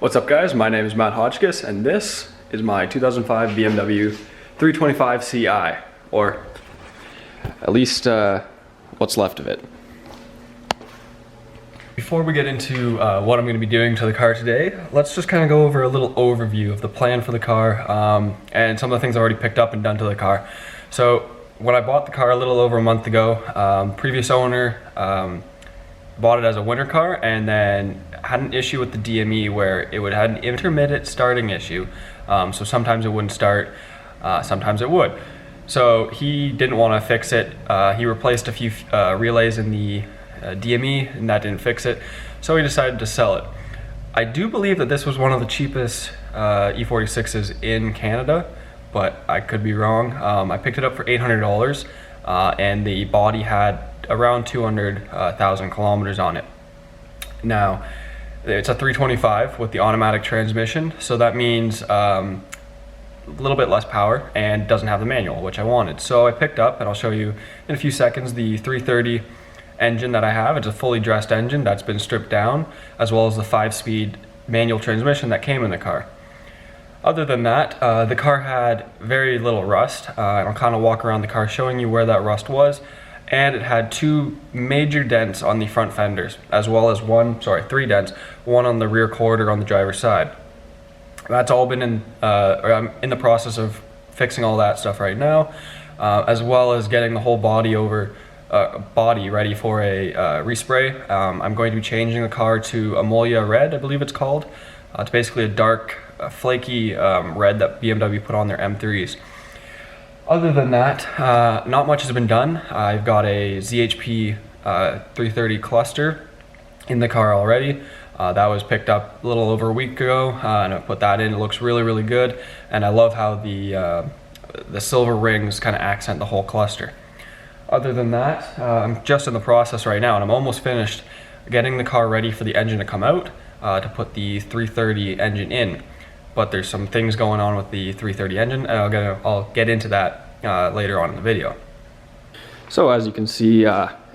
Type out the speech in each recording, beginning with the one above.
What's up guys, my name is Matt Hotchkiss and this is my 2005 BMW 325 Ci, or at least what's left of it. Before we get into what I'm going to be doing to the car today, let's just kind of go over a little overview of the plan for the car and some of the things I already picked up and done to the car. So when I bought the car a little over a month ago, previous owner bought it as a winter car and then had an issue with the DME where it would have an intermittent starting issue. So sometimes it wouldn't start, sometimes it would. So he didn't want to fix it. He replaced a few relays in the DME and that didn't fix it. So he decided to sell it. I do believe that this was one of the cheapest E46s in Canada, but I could be wrong. I picked it up for $800 and the body had around 200,000 kilometers on it. Now, it's a 325 with the automatic transmission, so that means a little bit less power and doesn't have the manual, which I wanted. So I picked up, and I'll show you in a few seconds, the 330 engine that I have. It's a fully dressed engine that's been stripped down, as well as the 5-speed manual transmission that came in the car. Other than that, the car had very little rust, and I'll kind of walk around the car showing you where that rust was. And it had two major dents on the front fenders, as well as three dents, one on the rear quarter on the driver's side. That's all been in, or I'm in the process of fixing all that stuff right now, as well as getting the whole body ready for a respray. I'm going to be changing the car to Ammonia Red, I believe it's called. It's basically a dark, flaky red that BMW put on their M3s. Other than that, not much has been done. I've got a ZHP 330 cluster in the car already. That was picked up a little over a week ago, and I put that in. It looks really, really good, and I love how the silver rings kind of accent the whole cluster. Other than that, I'm just in the process right now, and I'm almost finished getting the car ready for the engine to come out to put the 330 engine in. But there's some things going on with the 330 engine, and I'll get into that later on in the video. So as you can see,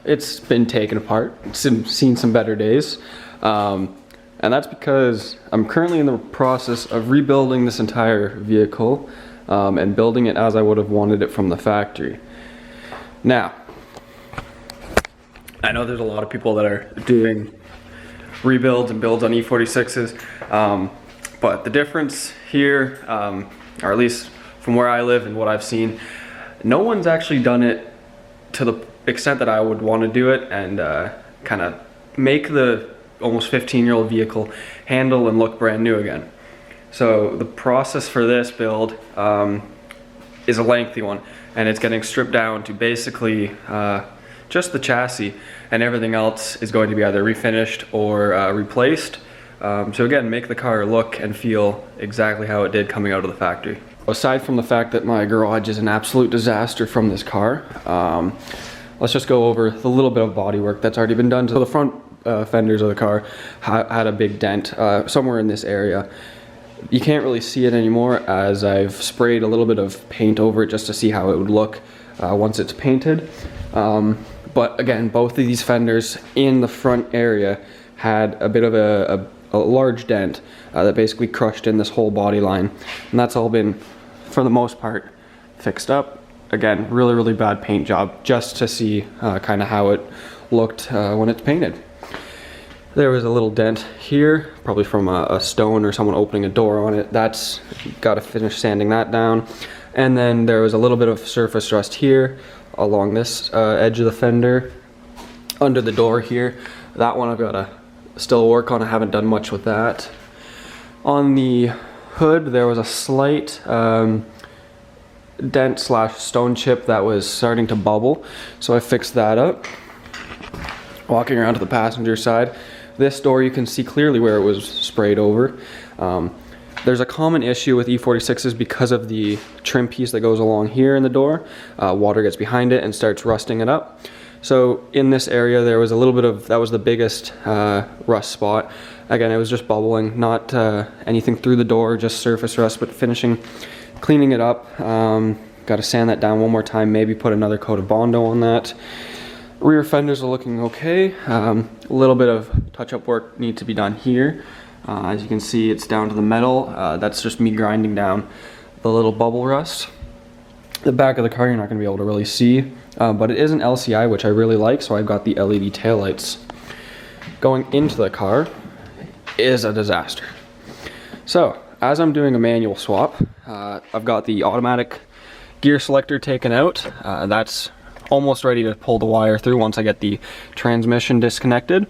it's been taken apart. It's seen some better days, and that's because I'm currently in the process of rebuilding this entire vehicle and building it as I would have wanted it from the factory. Now, I know there's a lot of people that are doing rebuilds and builds on E46s. But the difference here, or at least from where I live and what I've seen, no one's actually done it to the extent that I would want to do it and kind of make the almost 15-year-old vehicle handle and look brand new again. So the process for this build is a lengthy one, and it's getting stripped down to basically just the chassis, and everything else is going to be either refinished or replaced. So again, make the car look and feel exactly how it did coming out of the factory. Aside from the fact that my garage is an absolute disaster from this car, let's just go over the little bit of body work that's already been done. So the front fenders of the car had a big dent somewhere in this area. You can't really see it anymore as I've sprayed a little bit of paint over it just to see how it would look once it's painted. But again, both of these fenders in the front area had a bit of a large dent that basically crushed in this whole body line, and that's all been, for the most part, fixed up. Again, really, really bad paint job just to see kind of how it looked when it's painted. There was a little dent here, probably from a stone or someone opening a door on it. That's got to finish sanding that down. And then there was a little bit of surface rust here along this edge of the fender, under the door here. That one I've got to still work on. I haven't done much with that. On the hood there was a slight dent slash stone chip that was starting to bubble, so I fixed that up. Walking around to the passenger side, this door you can see clearly where it was sprayed over. There's a common issue with E46s because of the trim piece that goes along here in the door. Water gets behind it and starts rusting it up. So in this area there was a little bit of, that was the biggest rust spot. Again, it was just bubbling, not anything through the door, just surface rust, but cleaning it up. Got to sand that down one more time, maybe put another coat of Bondo on that. Rear fenders are looking okay. A little bit of touch-up work needs to be done here. As you can see, it's down to the metal. That's just me grinding down the little bubble rust. The back of the car you're not going to be able to really see, but it is an LCI, which I really like, so I've got the LED taillights. Going into the car is a disaster. So, as I'm doing a manual swap, I've got the automatic gear selector taken out. That's almost ready to pull the wire through once I get the transmission disconnected.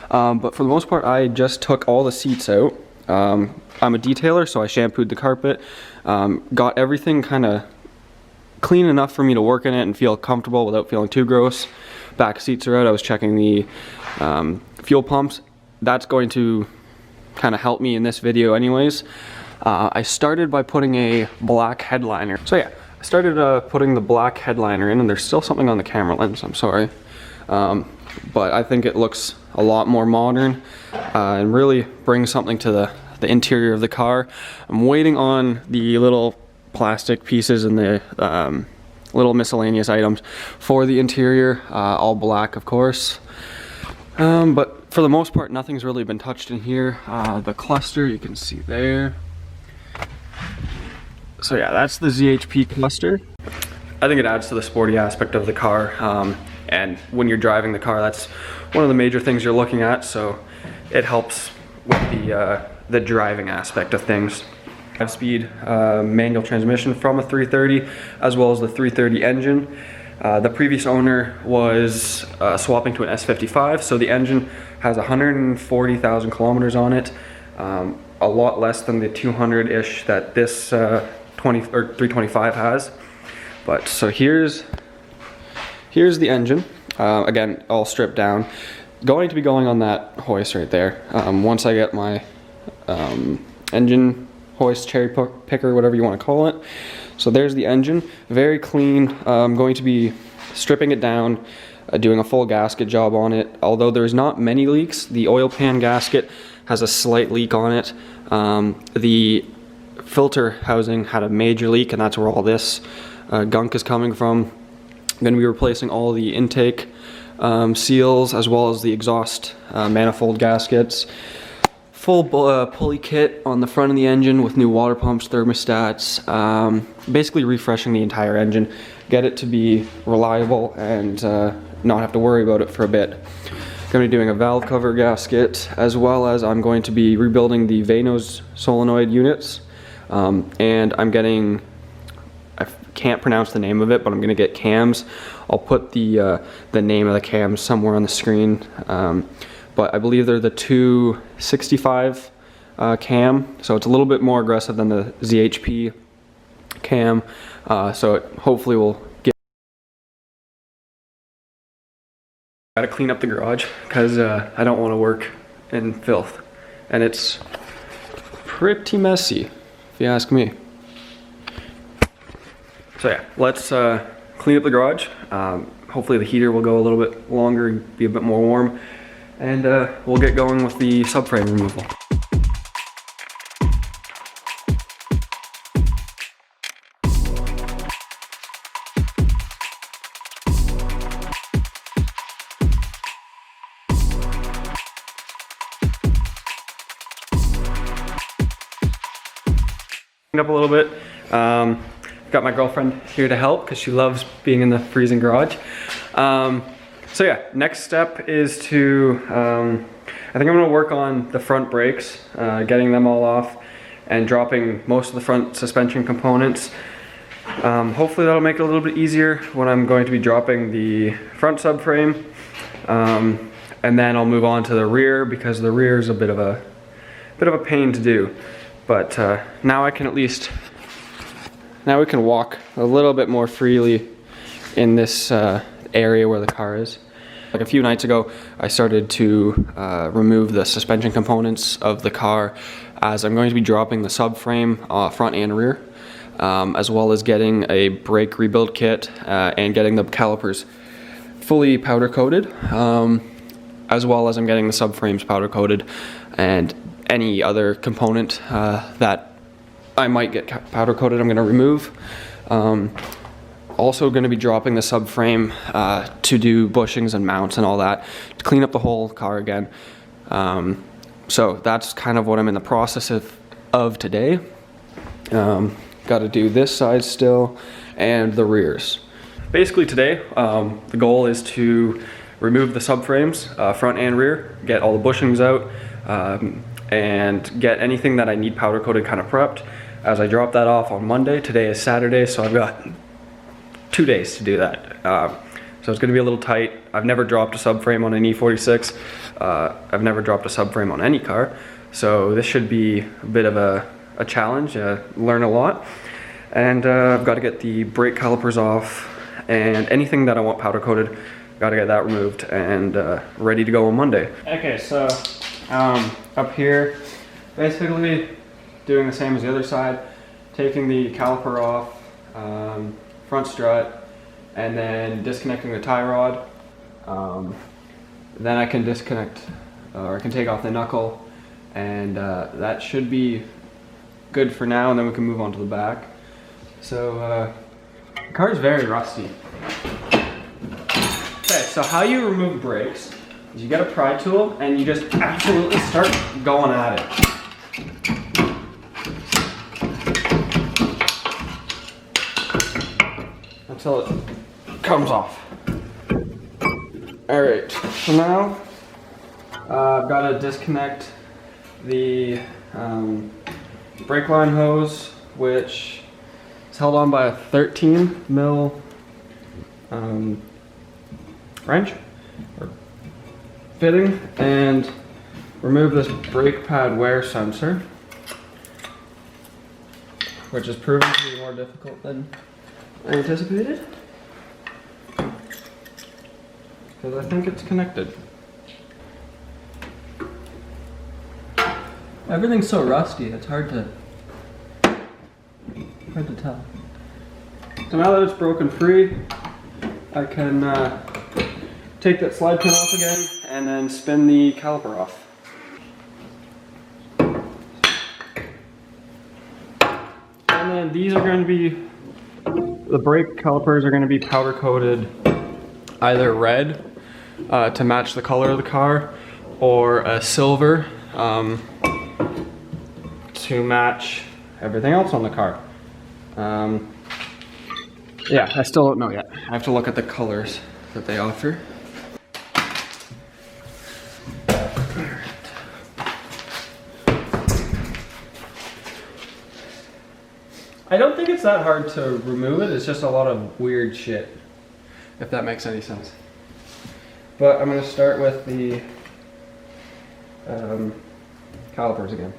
But for the most part, I just took all the seats out. I'm a detailer, so I shampooed the carpet, got everything kind of clean enough for me to work in it and feel comfortable without feeling too gross. Back seats are out. I was checking the fuel pumps. That's going to kind of help me in this video anyways. I started by putting a black headliner. So yeah, I started putting the black headliner in, and there's still something on the camera lens, I'm sorry. But I think it looks a lot more modern and really brings something to the interior of the car. I'm waiting on the little plastic pieces and the little miscellaneous items for the interior, all black of course. But for the most part, nothing's really been touched in here. The cluster you can see there. So yeah, that's the ZHP cluster. I think it adds to the sporty aspect of the car, and when you're driving the car, that's one of the major things you're looking at, so it helps with the driving aspect of things. 5-speed manual transmission from a 330, as well as the 330 engine. The previous owner was swapping to an S55, so the engine has 140,000 kilometers on it, a lot less than the 200-ish that this 325 has. But so here's the engine, again all stripped down, going to be going on that hoist right there. Once I get my engine hoist, cherry picker, whatever you want to call it. So there's the engine, very clean. I'm going to be stripping it down, doing a full gasket job on it. Although there's not many leaks, the oil pan gasket has a slight leak on it. The filter housing had a major leak, and that's where all this gunk is coming from. I'm going to be replacing all the intake seals, as well as the exhaust manifold gaskets. Full pulley kit on the front of the engine with new water pumps, thermostats, basically refreshing the entire engine, get it to be reliable and not have to worry about it for a bit. Going to be doing a valve cover gasket, as well as I'm going to be rebuilding the Vanos solenoid units, and I'm getting, I can't pronounce the name of it, but I'm going to get cams. I'll put the name of the cams somewhere on the screen. But I believe they're the 265 cam, so it's a little bit more aggressive than the ZHP cam, so it hopefully will get. Gotta clean up the garage because I don't want to work in filth, and it's pretty messy if you ask me. So yeah, let's clean up the garage. Hopefully the heater will go a little bit longer and be a bit more warm. And we'll get going with the subframe removal. Up a little bit. Got my girlfriend here to help because she loves being in the freezing garage. So yeah, next step is to, I think I'm going to work on the front brakes, getting them all off and dropping most of the front suspension components. Hopefully that'll make it a little bit easier when I'm going to be dropping the front subframe. And then I'll move on to the rear, because the rear is a bit of a pain to do. But now I can at least, now we can walk a little bit more freely in this area where the car is. Like a few nights ago, I started to remove the suspension components of the car, as I'm going to be dropping the subframe front and rear, as well as getting a brake rebuild kit and getting the calipers fully powder coated, as well as I'm getting the subframes powder coated, and any other component that I might get powder coated I'm going to remove. Also going to be dropping the subframe to do bushings and mounts and all that, to clean up the whole car again. So that's kind of what I'm in the process of today. Got to do this side still and the rears. Basically today, the goal is to remove the subframes, front and rear, get all the bushings out, and get anything that I need powder coated kind of prepped. As I drop that off on Monday, today is Saturday, so I've got 2 days to do that. So it's gonna be a little tight. I've never dropped a subframe on an E46. I've never dropped a subframe on any car. So this should be a bit of a challenge, learn a lot. And I've got to get the brake calipers off and anything that I want powder coated, got to get that removed and ready to go on Monday. Okay, so up here, basically doing the same as the other side, taking the caliper off, front strut, and then disconnecting the tie rod. Then I can disconnect, or I can take off the knuckle, and that should be good for now, and then we can move on to the back. So the car is very rusty. Okay, so how you remove brakes is you get a pry tool and you just absolutely start going at it. Until it comes off. Alright, so now I've got to disconnect the brake line hose, which is held on by a 13 mil wrench or fitting, and remove this brake pad wear sensor, which is proven to be more difficult than I anticipated, because I think it's connected. Everything's so rusty, it's hard to tell. So now that it's broken free, I can take that slide pin off again and then spin the caliper off. And then these are going to be, the brake calipers are going to be powder coated either red to match the color of the car, or a silver to match everything else on the car. Yeah, I still don't know yet. I have to look at the colors that they offer. I don't think it's that hard to remove it, it's just a lot of weird shit, if that makes any sense. But I'm going to start with the calipers again.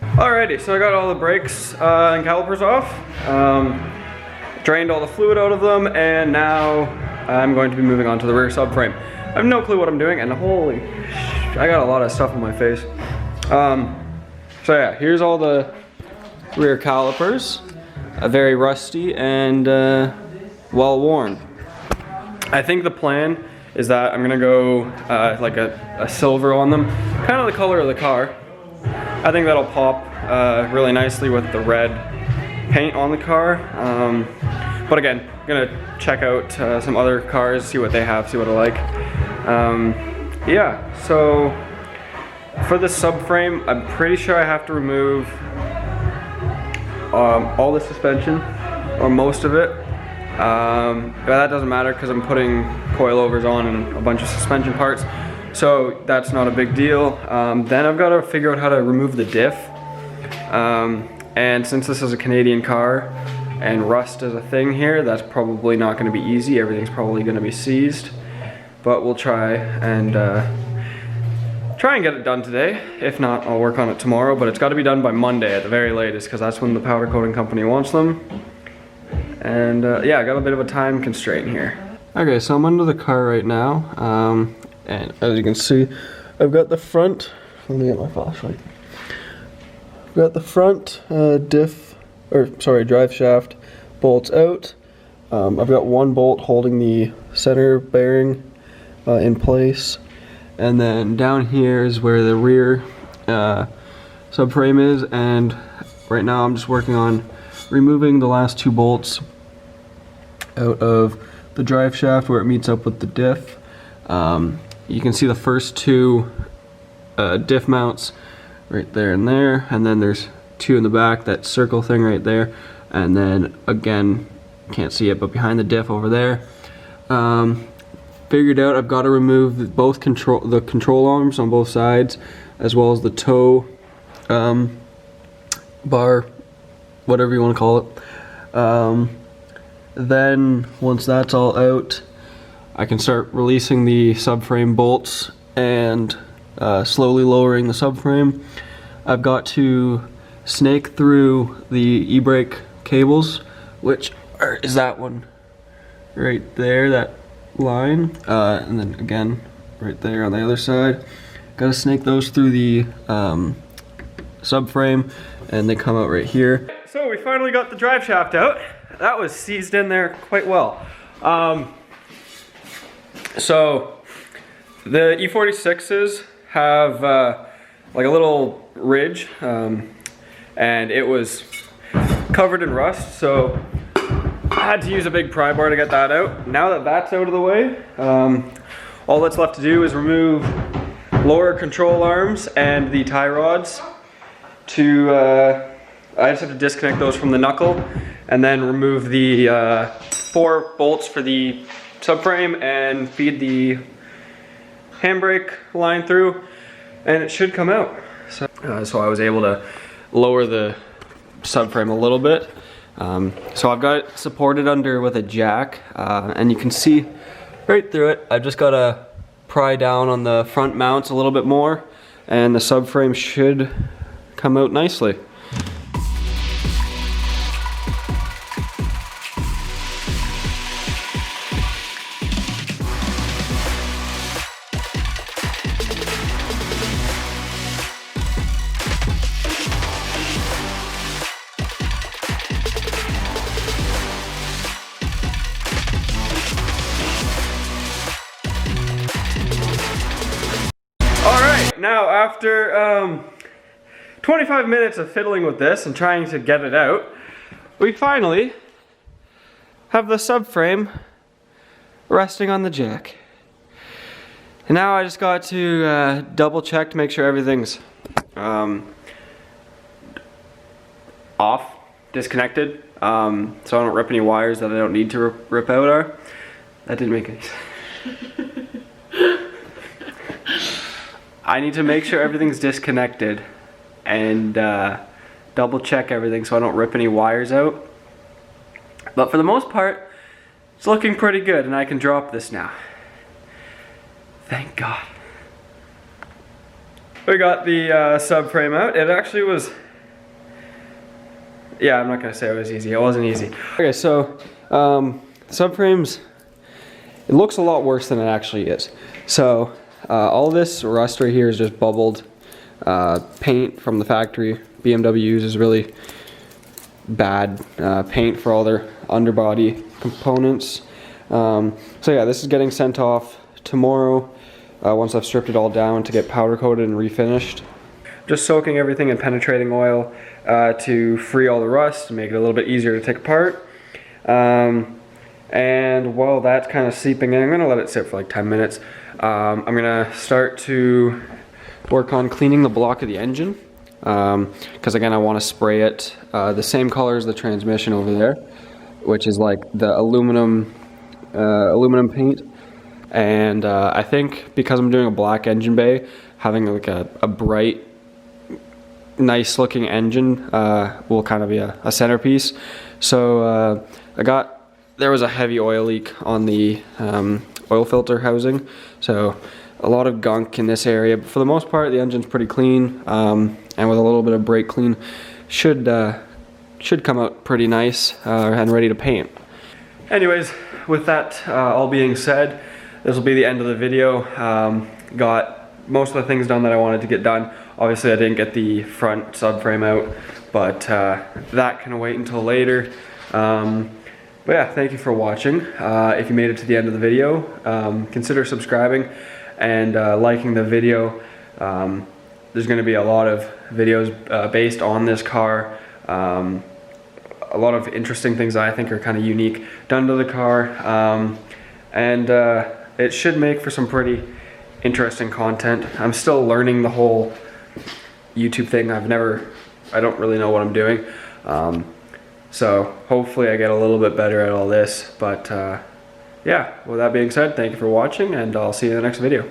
Alrighty, so I got all the brakes and calipers off, drained all the fluid out of them, and now I'm going to be moving on to the rear subframe. I have no clue what I'm doing, and holy I got a lot of stuff on my face. So yeah, here's all the rear calipers, very rusty and well worn. I think the plan is that I'm gonna go like a silver on them, kind of the color of the car. I think that'll pop really nicely with the red paint on the car. But again, I'm gonna check out some other cars, see what they have, see what I like. Yeah, so for the subframe, I'm pretty sure I have to remove all the suspension, or most of it. But that doesn't matter because I'm putting coilovers on and a bunch of suspension parts, so that's not a big deal. Then I've got to figure out how to remove the diff, and since this is a Canadian car and rust is a thing here, that's probably not going to be easy. Everything's probably going to be seized, but we'll try and get it done today. If not, I'll work on it tomorrow, but it's got to be done by Monday at the very latest, because that's when the powder coating company wants them. And yeah, I got a bit of a time constraint here. Okay, so I'm under the car right now, and as you can see, I've got the front, let me get my flashlight. I've got the front drive shaft bolts out. I've got one bolt holding the center bearing in place, and then down here is where the rear subframe is, and right now I'm just working on removing the last two bolts out of the drive shaft where it meets up with the diff. You can see the first two diff mounts right there and there, and then there's 2 in the back, that circle thing right there, and then again, can't see it, but behind the diff over there. Figured out I've got to remove the control arms on both sides, as well as the toe bar, whatever you want to call it. Then once that's all out, I can start releasing the subframe bolts and slowly lowering the subframe. I've got to snake through the e-brake cables, which is that one right there, that line, and then again right there on the other side. Got to snake those through the subframe, and they come out right here. So we finally got the drive shaft out. That was seized in there quite well. So the E46s have like a little ridge, and it was covered in rust, so I had to use a big pry bar to get that out. Now that that's out of the way, all that's left to do is remove lower control arms and the tie rods. I just have to disconnect those from the knuckle, and then remove the 4 bolts for the subframe and feed the handbrake line through, and it should come out. So I was able to lower the subframe a little bit. So I've got it supported under with a jack, and you can see right through it. I've just got to pry down on the front mounts a little bit more, and the subframe should come out nicely. Now after 25 minutes of fiddling with this and trying to get it out, we finally have the subframe resting on the jack. And now I just got to double check to make sure everything's off, disconnected, so I don't rip any wires that I don't need to rip out. That didn't make any sense. I need to make sure everything's disconnected and double check everything so I don't rip any wires out. But for the most part, it's looking pretty good, and I can drop this now. Thank God. We got the subframe out. It actually was, yeah, I'm not gonna say it was easy. It wasn't easy. Okay, so subframes, it looks a lot worse than it actually is. So all this rust right here is just bubbled paint from the factory. BMW uses really bad paint for all their underbody components. So yeah, this is getting sent off tomorrow once I've stripped it all down to get powder coated and refinished. Just soaking everything in penetrating oil to free all the rust and make it a little bit easier to take apart. And while that's kind of seeping in, I'm gonna let it sit for like 10 minutes. I'm gonna start to work on cleaning the block of the engine, because again I want to spray it the same color as the transmission over there, which is like the aluminum paint. And I think because I'm doing a black engine bay, having like a bright, nice looking engine will kind of be a centerpiece. So there was a heavy oil leak on the oil filter housing, so a lot of gunk in this area, but for the most part the engine's pretty clean, and with a little bit of brake clean should come out pretty nice and ready to paint. Anyways, with that all being said, this will be the end of the video. Got most of the things done that I wanted to get done. Obviously I didn't get the front subframe out, but that can wait until later. But yeah, thank you for watching. If you made it to the end of the video, consider subscribing and liking the video. There's going to be a lot of videos based on this car. A lot of interesting things that I think are kind of unique done to the car. And it should make for some pretty interesting content. I'm still learning the whole YouTube thing. I don't really know what I'm doing. So hopefully I get a little bit better at all this. But yeah, with that being said, thank you for watching, and I'll see you in the next video.